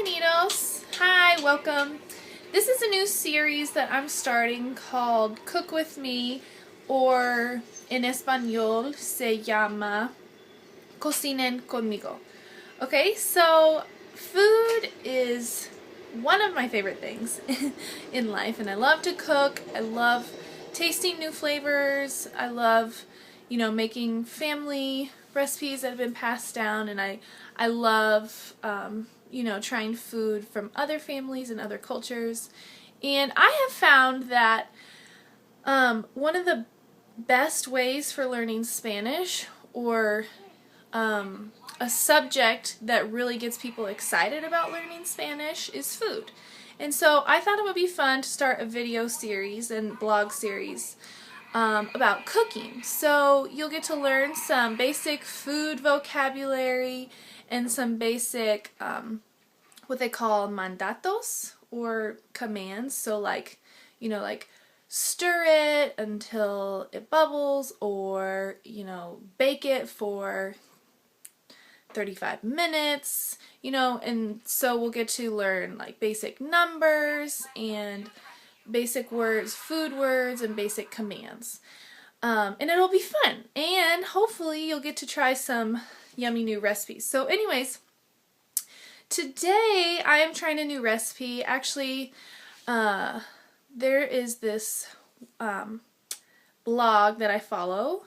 Bienvenidos! Hi, welcome. This is a new series that I'm starting called Cook With Me, or en español se llama Cocinen conmigo. Okay, so food is one of my favorite things in life, and I love to cook. I love tasting new flavors. I love, making family recipes that have been passed down, and I love, trying food from other families and other cultures. And I have found that one of the best ways for learning Spanish, or a subject that really gets people excited about learning Spanish, is food. And so I thought it would be fun to start a video series and blog series about cooking. So you'll get to learn some basic food vocabulary and some basic what they call mandatos, or commands. So like stir it until it bubbles, or bake it for 35 minutes, and so we'll get to learn like basic numbers and basic words, food words, and basic commands. And it'll be fun, and hopefully you'll get to try some yummy new recipes. So anyways, today I am trying a new recipe. Actually, there is this blog that I follow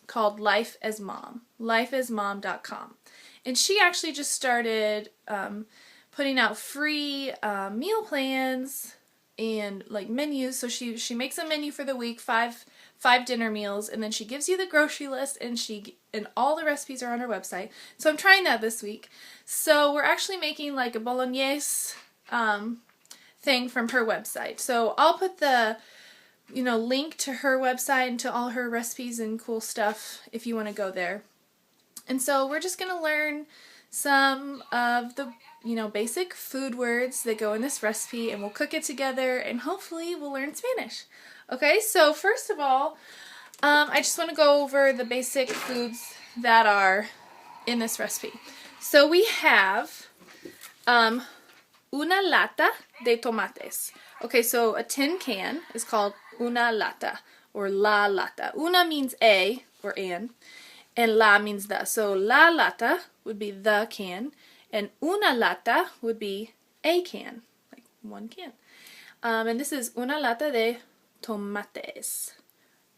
called lifeasmom.com, and she actually just started putting out free meal plans and like menus. So she makes a menu for the week, five dinner meals, and then she gives you the grocery list, and all the recipes are on her website. So I'm trying that this week. So we're actually making like a bolognese thing from her website. So I'll put the link to her website and to all her recipes and cool stuff if you want to go there. And so we're just going to learn some of the basic food words that go in this recipe, and we'll cook it together, and hopefully we'll learn Spanish. Okay, so first of all, I just want to go over the basic foods that are in this recipe. So we have una lata de tomates. Okay, so a tin can is called una lata, or la lata. Una means a, or an, and la means the. So la lata would be the can, and una lata would be a can, like one can. And this is una lata de tomates.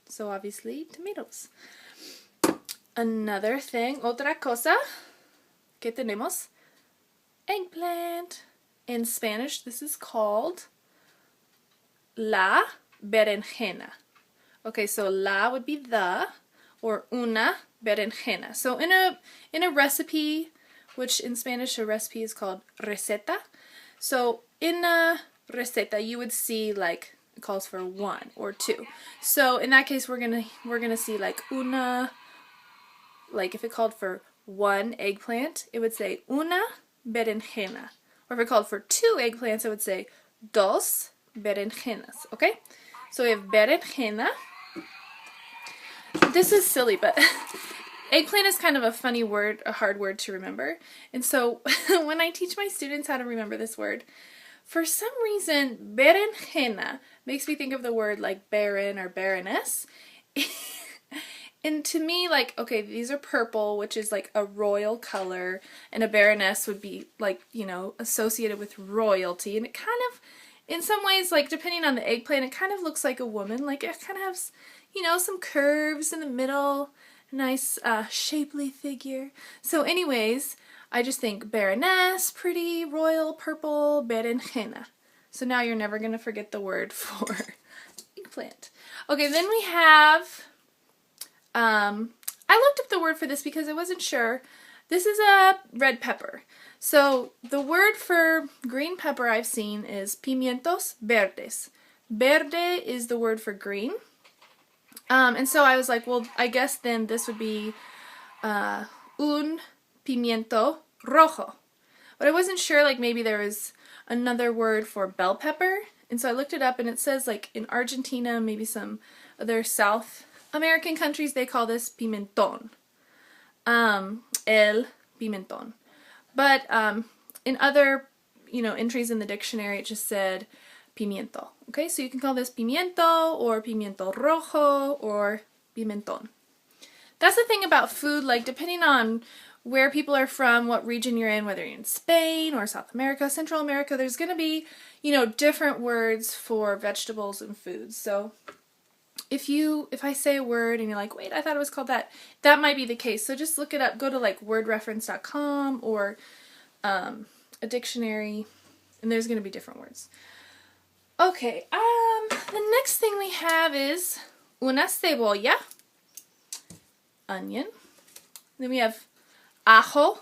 So obviously tomatoes. Another thing, otra cosa que tenemos, eggplant. In Spanish, this is called la berenjena. Okay, so la would be the, or una berenjena. So in a recipe, which in Spanish a recipe is called receta. So in a receta you would see like it calls for 1 or 2. So in that case we're gonna see like una, like if it called for 1 eggplant, it would say una berenjena. Or if it called for 2 eggplants, it would say dos berenjenas. Okay? So we have berenjena. This is silly, but eggplant is kind of a funny word, a hard word to remember. And so when I teach my students how to remember this word, for some reason, berenjena makes me think of the word like baron or baroness. And to me, like, okay, these are purple, which is like a royal color, and a baroness would be like, associated with royalty. And it kind of, in some ways, like, depending on the eggplant, it kind of looks like a woman. Like, it kind of has, some curves in the middle, a nice, shapely figure. So anyways, I just think baroness, pretty, royal, purple, berenjena. So now you're never going to forget the word for eggplant. Okay, then we have, I looked up the word for this because I wasn't sure. This is a red pepper. So the word for green pepper I've seen is pimientos verdes. Verde is the word for green. And so I was like, well, I guess then this would be un pimiento rojo. But I wasn't sure, like maybe there was another word for bell pepper. And so I looked it up, and it says like in Argentina, maybe some other South American countries, they call this pimentón. El pimentón. But in other, entries in the dictionary, it just said pimiento. Okay, so you can call this pimiento or pimiento rojo or pimentón. That's the thing about food, like depending on where people are from, what region you're in, whether you're in Spain or South America, Central America, there's going to be, different words for vegetables and foods. So if I say a word and you're like, wait, I thought it was called that, that might be the case. So just look it up, go to like wordreference.com or a dictionary, and there's going to be different words. Okay, the next thing we have is una cebolla, onion. Then we have ajo.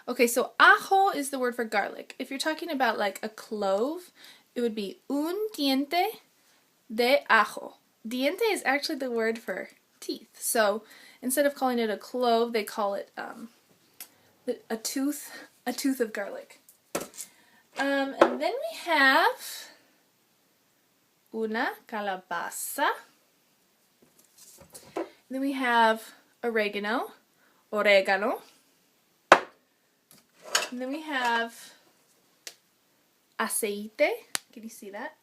Okay, so ajo is the word for garlic. If you're talking about like a clove, it would be un diente de ajo. Diente is actually the word for teeth. So instead of calling it a clove, they call it a tooth of garlic. And then we have una calabaza. Then we have oregano. And then we have aceite. Can you see that?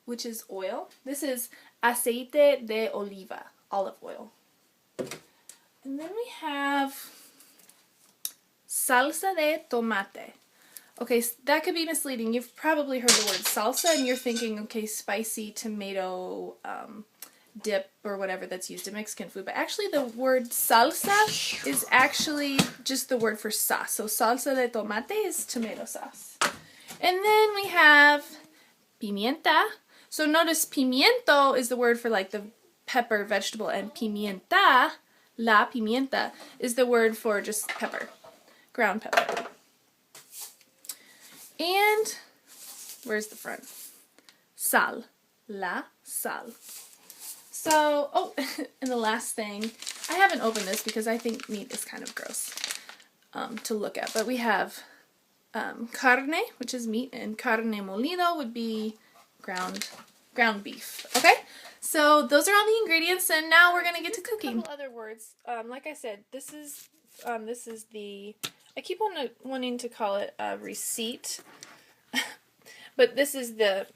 Which is oil. This is aceite de oliva, olive oil. And then we have salsa de tomate. Okay, so that could be misleading. You've probably heard the word salsa and you're thinking, okay, spicy tomato dip or whatever that's used in Mexican food. But actually the word salsa is actually just the word for sauce. So salsa de tomate is tomato sauce. And then we have pimienta. So notice pimiento is the word for like the pepper vegetable, and pimienta, la pimienta, is the word for just pepper, ground pepper. And where's the front? Sal, la sal. So, oh, and the last thing, I haven't opened this because I think meat is kind of gross to look at, but we have carne, which is meat, and carne molido would be ground beef. Okay, so those are all the ingredients, and now we're gonna get to cooking. A couple other words. Like I said, this is the, I keep wanting to call it a receipt, but this is the,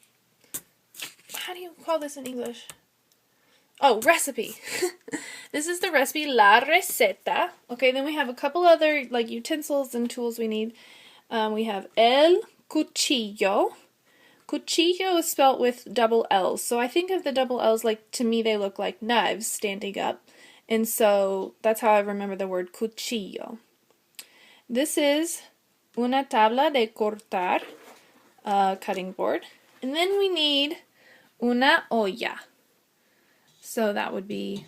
how do you call this in English? Oh, recipe. This is the recipe, la receta. Okay, then we have a couple other like utensils and tools we need. We have el cuchillo. Cuchillo is spelt with double L's. So I think of the double L's like, to me they look like knives standing up. And so that's how I remember the word cuchillo. This is una tabla de cortar, cutting board. And then we need una olla. So that would be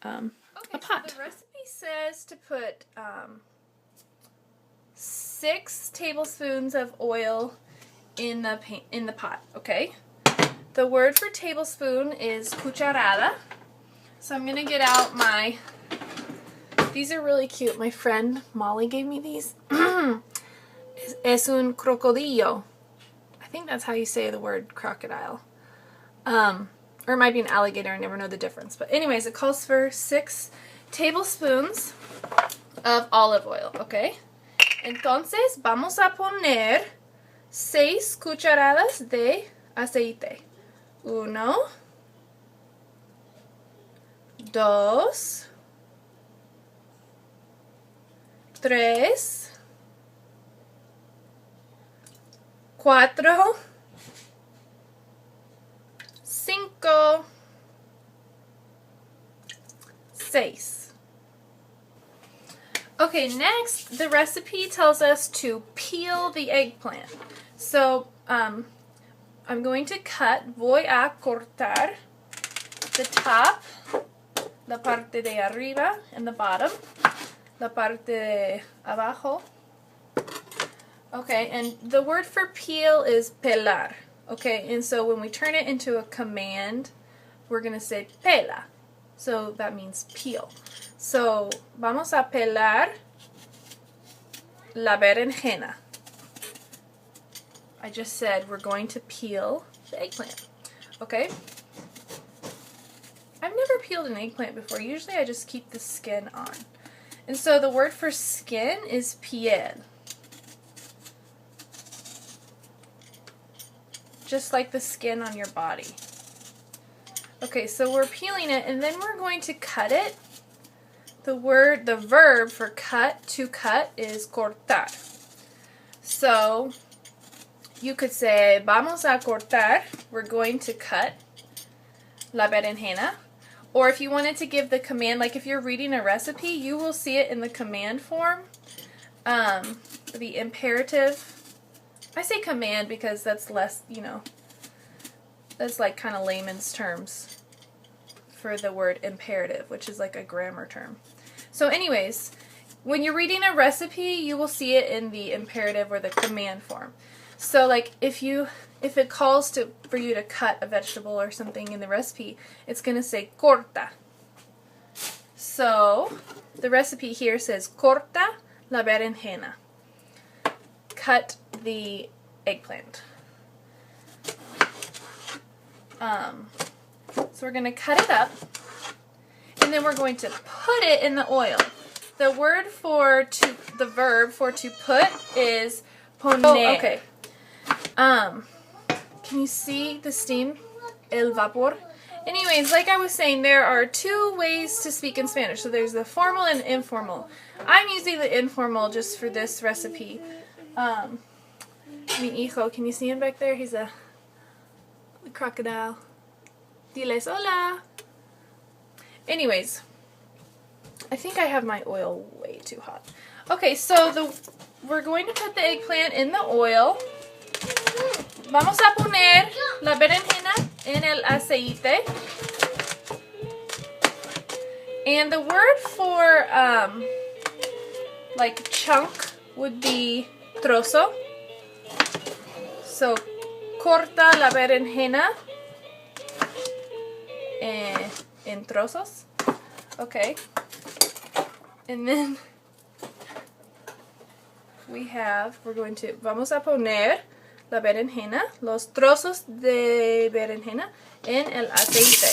a pot. So the recipe says to put 6 tablespoons of oil in the pot, okay? The word for tablespoon is cucharada. So I'm going to get out my, these are really cute. My friend Molly gave me these. Es un crocodillo. I think that's how you say the word crocodile. Or it might be an alligator, I never know the difference. But anyways, it calls for 6 tablespoons of olive oil, okay? Entonces, vamos a poner 6 cucharadas de aceite. 1, 2, 3, 4, 5, 6. Okay, next the recipe tells us to peel the eggplant. So I'm going to voy a cortar the top, la parte de arriba and the bottom, la parte de abajo. Okay, and the word for peel is pelar. Okay, and so when we turn it into a command, we're going to say pela. So that means peel. So vamos a pelar la berenjena. I just said we're going to peel the eggplant. Okay? I've never peeled an eggplant before. Usually I just keep the skin on. And so the word for skin is piel. just like the skin on your body. Okay, so we're peeling it, and then we're going to cut it. The verb for to cut is cortar. So you could say, vamos a cortar, we're going to cut la berenjena. Or if you wanted to give the command, like if you're reading a recipe, you will see it in the command form. The imperative. I say command because that's less, that's like kind of layman's terms for the word imperative, which is like a grammar term. So anyways, when you're reading a recipe, you will see it in the imperative or the command form. So like if it calls for you to cut a vegetable or something in the recipe, it's going to say corta. So the recipe here says corta la berenjena. Cut the eggplant. So we're going to cut it up, and then we're going to put it in the oil. The verb for to put is poner. Oh, okay. Can you see the steam? El vapor. Anyways, like I was saying, there are two ways to speak in Spanish. So there's the formal and informal. I'm using the informal just for this recipe. Mi hijo, can you see him back there? He's a crocodile. Diles hola. Anyways, I think I have my oil way too hot. Okay, so we're going to put the eggplant in the oil. Vamos a poner la berenjena en el aceite. And the word for like chunk would be trozo. So corta la berenjena en trozos. Okay. And then vamos a poner la berenjena, los trozos de berenjena en el aceite.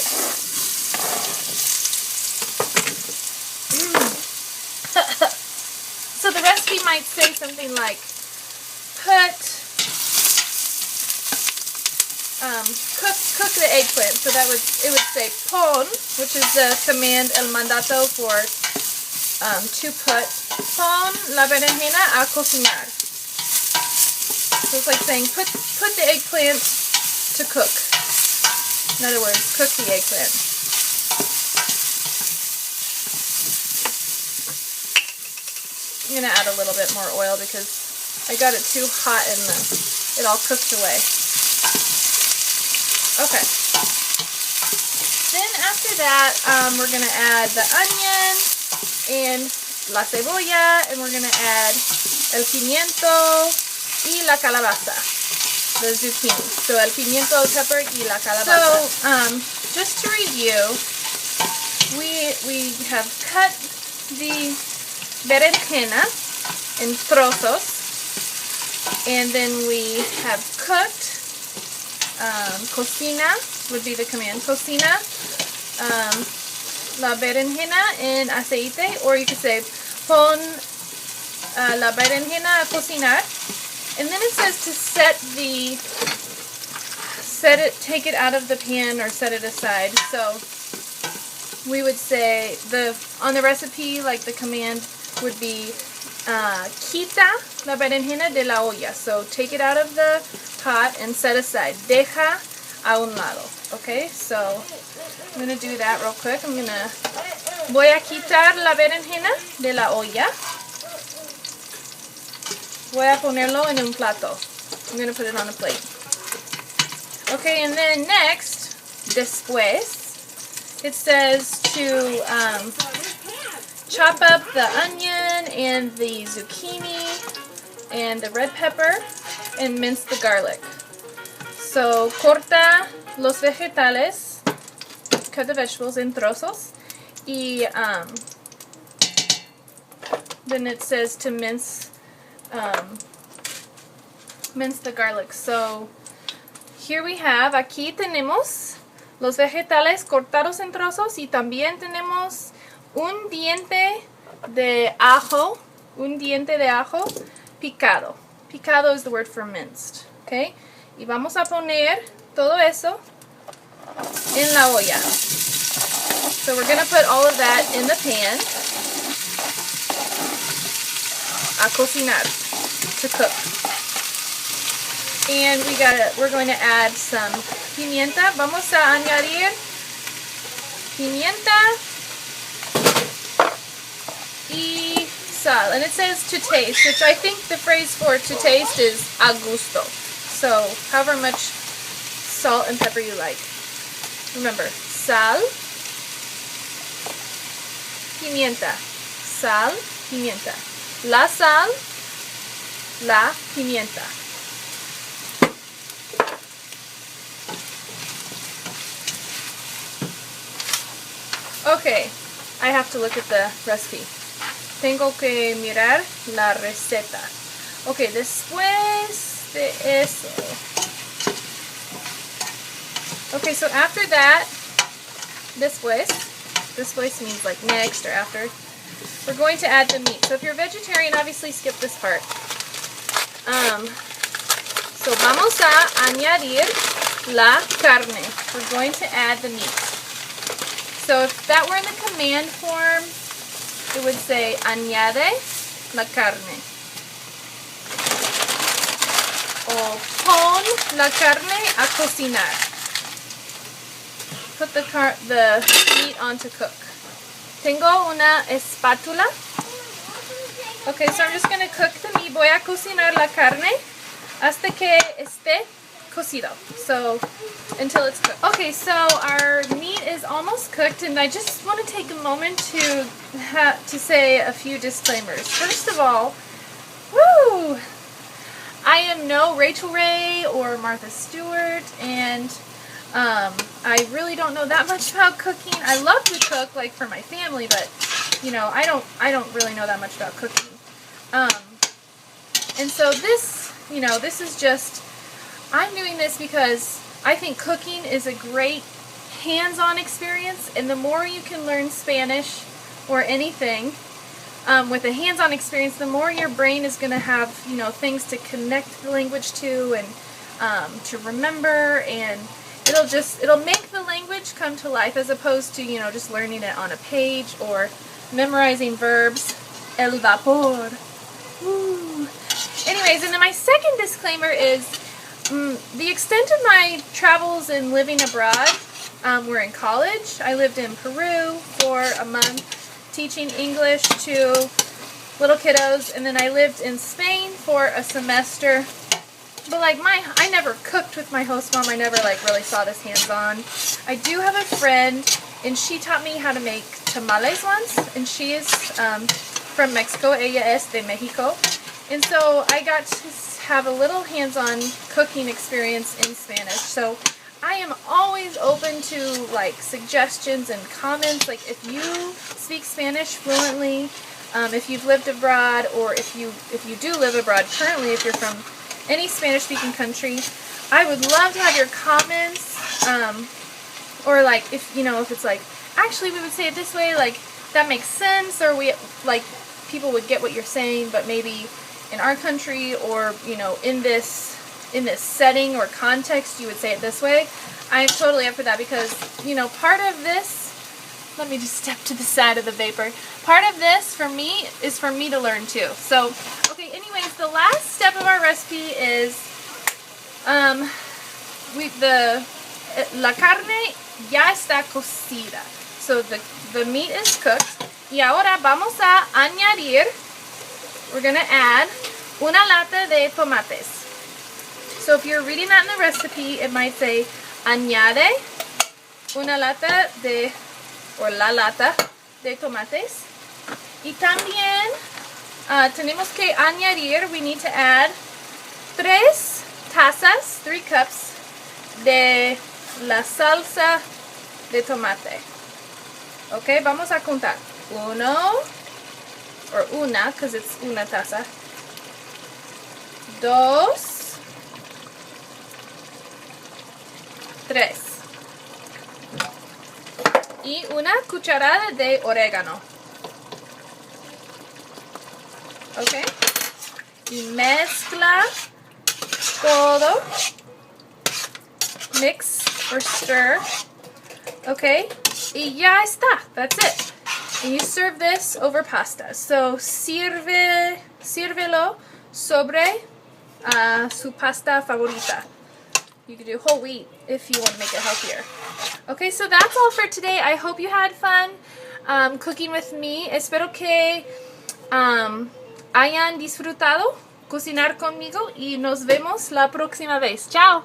So the recipe might say something like, cook the eggplant. So it would say pon, which is the command, el mandato for to put. Pon la berenjena a cocinar. So it's like saying put the eggplant to cook. In other words, cook the eggplant. I'm going to add a little bit more oil because I got it too hot and it all cooked away. Okay. Then after that, we're going to add the onion and la cebolla, and we're going to add el pimiento y la calabaza, the zucchini. So el pimiento, el pepper, y la calabaza. So, just to review, we have cut the berenjena in trozos, and then we have cooked, cocina would be the command, cocina, la berenjena en aceite, or you could say pon la berenjena a cocinar, and then it says to take it out of the pan or set it aside. So we would say on the recipe, like the command would be quita la berenjena de la olla. So take it out of the pot and set aside. Deja a un lado. Okay, so I'm going to do that real quick. Voy a quitar la berenjena de la olla. Voy a ponerlo en un plato. I'm going to put it on a plate. Okay, and then next, después, it says to chop up the onion and the zucchini and the red pepper and mince the garlic. So, corta los vegetales, cut the vegetables in trozos, y then it says to mince the garlic. So here we have, aquí tenemos los vegetales cortados en trozos, y también tenemos un diente de ajo picado. Picado is the word for minced, okay? Y vamos a poner todo eso en la olla. So we're going to put all of that in the pan a cocinar, to cook. And we're going to add some pimienta. Vamos a añadir pimienta y sal. And it says to taste, which I think the phrase for to taste is a gusto. So however much salt and pepper you like. Remember, sal, pimienta, sal, pimienta. La sal, la pimienta. Okay, I have to look at the recipe. Tengo que mirar la receta. Okay, después de eso. Okay, so after that, después means like next or after, we're going to add the meat. So if you're vegetarian, obviously skip this part. So vamos a añadir la carne. We're going to add the meat. So if that were in the command form, it would say añade la carne. O pon la carne a cocinar. Put the meat on to cook. Tengo una espátula. Okay, so I'm just going to cook the meat. Voy a cocinar la carne hasta que esté cocido. So until it's cooked. Okay, so our meat is almost cooked, and I just want to take a moment to say a few disclaimers. First of all, woo! I am no Rachel Ray or Martha Stewart, and I really don't know that much about cooking. I love to cook, like for my family, but you know, I don't really know that much about cooking. And so this, you know, this is just, I'm doing this because I think cooking is a great hands-on experience, and the more you can learn Spanish or anything with a hands-on experience, the more your brain is going to have, you know, things to connect the language to and to remember, and it'll make the language come to life as opposed to, you know, just learning it on a page or memorizing verbs. El vapor. Woo. Anyways, and then my second disclaimer is the extent of my travels and living abroad were in college. I lived in Peru for a month teaching English to little kiddos, and then I lived in Spain for a semester. But like I never cooked with my host mom. I never like really saw this hands-on. I do have a friend, and she taught me how to make tamales once, and she is from Mexico. Ella es de Mexico. And so I got to have a little hands-on cooking experience in Spanish. So I am always open to like suggestions and comments. Like if you speak Spanish fluently, if you've lived abroad, or if you do live abroad currently, if you're from any Spanish-speaking country, I would love to have your comments. Or like if it's like, actually we would say it this way, like that makes sense, or we like people would get what you're saying, but maybe in our country, or you know, in this setting or context, you would say it this way. I'm totally up for that, because you know, part of this, let me just step to the side of the vapor. Part of this for me is for me to learn too. So okay, anyways, the last step of our recipe is la carne ya está cocida. So the meat is cooked. Y ahora vamos a añadir, we're going to add una lata de tomates. So if you're reading that in the recipe, it might say añade una lata de, or la lata de tomates. Y también tenemos que añadir, we need to add 3 cups de la salsa de tomate. Okay, vamos a contar. Uno, or una, because it's una taza. 2, 3. Y una cucharada de orégano. Okay. Y mezcla todo mix or stir. Okay, y ya está. That's it. And you serve this over pasta. So sírvelo sobre su pasta favorita. You can do whole wheat if you want to make it healthier. Okay, so that's all for today. I hope you had fun cooking with me. Espero que hayan disfrutado cocinar conmigo y nos vemos la próxima vez. Chao.